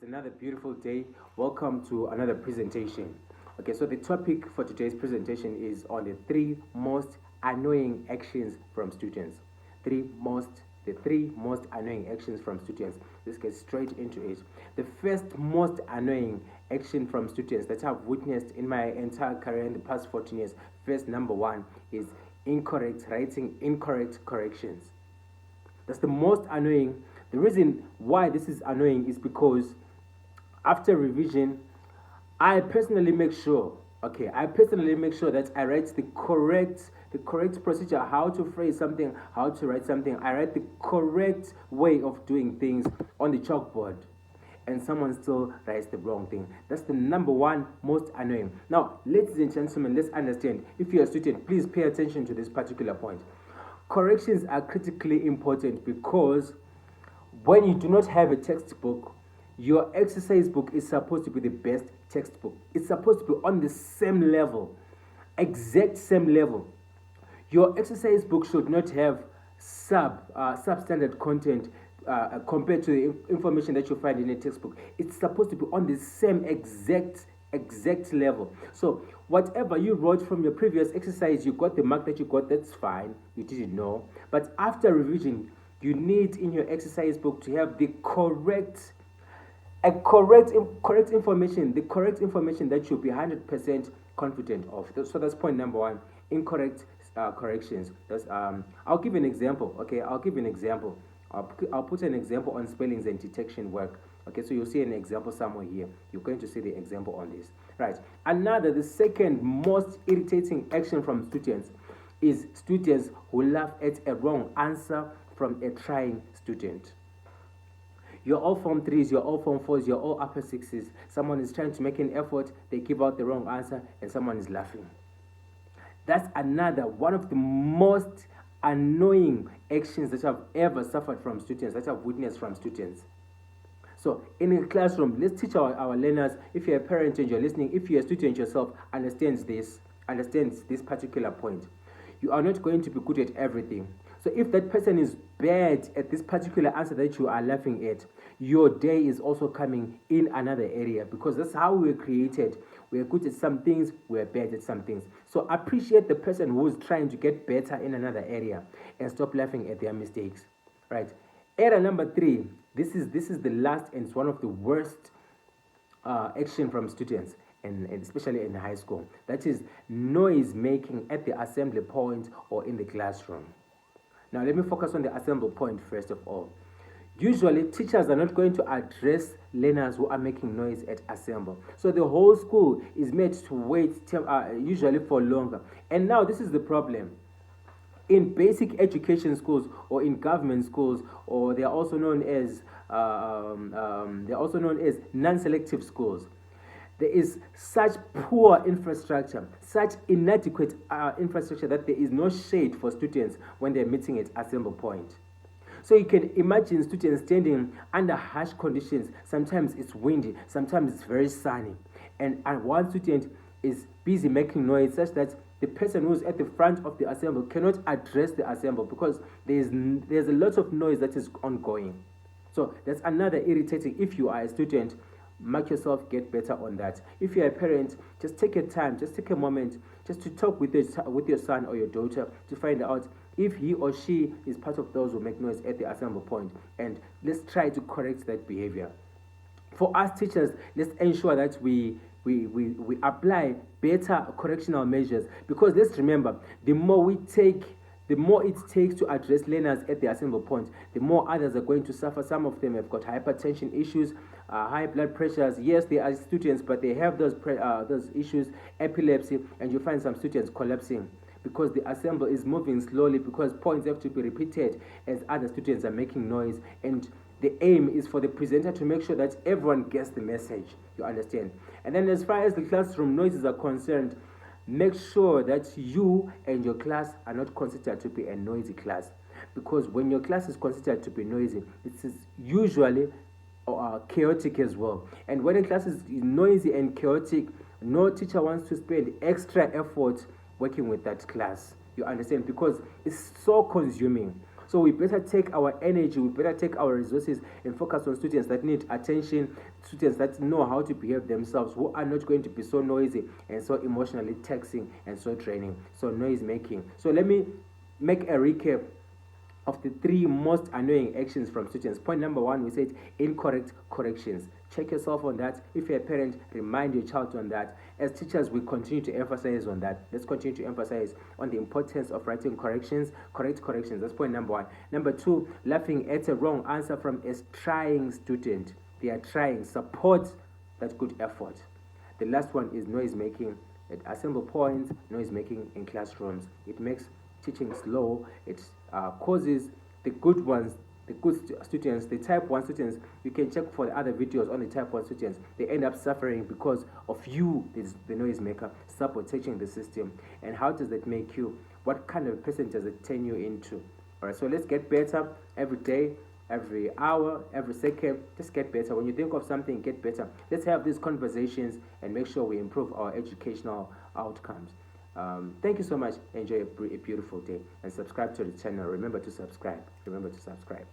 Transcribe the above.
It's another beautiful day. Welcome to another presentation. Okay, so the topic for today's presentation is on the three most annoying actions from students. The three most annoying actions from students. Let's get straight into it. The first most annoying action from students that I've witnessed in my entire career in the past 14 years, first number one is incorrect writing, incorrect corrections. That's the most annoying. The reason why this is annoying is because after revision, I personally make sure that I write the correct procedure, how to phrase something, how to write something. I write the correct way of doing things on the chalkboard, and someone still writes the wrong thing. That's the number one most annoying. Now, ladies and gentlemen, let's understand. If you're a student, please pay attention to this particular point. Corrections are critically important because when you do not have a textbook, your exercise book is supposed to be the best textbook. It's supposed to be on the same level, exact same level. Your exercise book should not have substandard content compared to the information that you find in a textbook. It's supposed to be on the same exact level. So whatever you wrote from your previous exercise, you got the mark that you got, that's fine. You didn't know. But after revision, you need in your exercise book to have the correct information, the correct information that you'll be 100% confident of. So that's point number one, incorrect corrections. I'll give an example. Okay, I'll give an example. I'll put an example on spellings and detection work. Okay, so you'll see an example somewhere here. You're going to see the example on this. Right. The second most irritating action from students is students who laugh at a wrong answer from a trying student. You're all Form 3s, you're all Form 4s, you're all upper 6s. Someone is trying to make an effort, they give out the wrong answer, and someone is laughing. That's another one of the most annoying actions that I've ever suffered from students, that I've witnessed from students. So in a classroom, let's teach our learners. If you're a parent and you're listening, if you're a student yourself, understands this particular point. You are not going to be good at everything. So if that person is bad at this particular answer that you are laughing at, your day is also coming in another area, because that's how we're created. We're good at some things, we're bad at some things. So appreciate the person who is trying to get better in another area and stop laughing at their mistakes. Right? Error number three. This is the last, and it's one of the worst action from students, and especially in high school. That is noise making at the assembly point or in the classroom. Now, let me focus on the assembly point first of all. Usually, teachers are not going to address learners who are making noise at assembly. So the whole school is made to wait usually for longer. And now this is the problem. In basic education schools or in government schools, or they are also known as non-selective schools, there is such poor infrastructure, such inadequate infrastructure, that there is no shade for students when they're meeting at assembly point. So you can imagine students standing under harsh conditions. Sometimes it's windy, sometimes it's very sunny. And one student is busy making noise such that the person who's at the front of the assembly cannot address the assembly because there's a lot of noise that is ongoing. So that's another irritating. If you are a student, mark yourself, get better on that. If you're a parent, just take a time, just take a moment, just to talk with your son or your daughter to find out if he or she is part of those who make noise at the assembly point, and let's try to correct that behavior. For us teachers, let's ensure that we apply better correctional measures, because let's remember, the more it takes to address learners at the assembly point, the more others are going to suffer. Some of them have got hypertension issues, high blood pressures. Yes, they are students, but they have those issues, epilepsy, and you find some students collapsing because the assembly is moving slowly, because points have to be repeated as other students are making noise. And the aim is for the presenter to make sure that everyone gets the message. You understand? And then as far as the classroom noises are concerned, make sure that you and your class are not considered to be a noisy class, because when your class is considered to be noisy, it is usually chaotic as well. And when a class is noisy and chaotic, no teacher wants to spend extra effort working with that class. You understand? Because it's so consuming. So we better take our energy, we better take our resources and focus on students that need attention, students that know how to behave themselves, who are not going to be so noisy and so emotionally taxing and so draining, so noise making. So let me make a recap of the three most annoying actions from students. Point number one, we said incorrect corrections. Check yourself on that. If you're a parent, remind your child on that. As teachers, we continue to emphasize on that. Let's continue to emphasize on the importance of writing corrections, correct corrections. That's point number one. Number two, laughing at a wrong answer from a trying student. They are trying. Support that good effort. The last one is noise making. At assembly points, noise making in classrooms. It makes teaching slow. It causes the good ones, the good students, the type 1 students. You can check for the other videos on the type 1 students. They end up suffering because of you, the noise maker, sabotaging the system. And how does that make you? What kind of person does it turn you into? All right, so let's get better every day, every hour, every second. Just get better. When you think of something, get better. Let's have these conversations and make sure we improve our educational outcomes. Thank you so much. Enjoy a beautiful day and subscribe to the channel. Remember to subscribe. Remember to subscribe.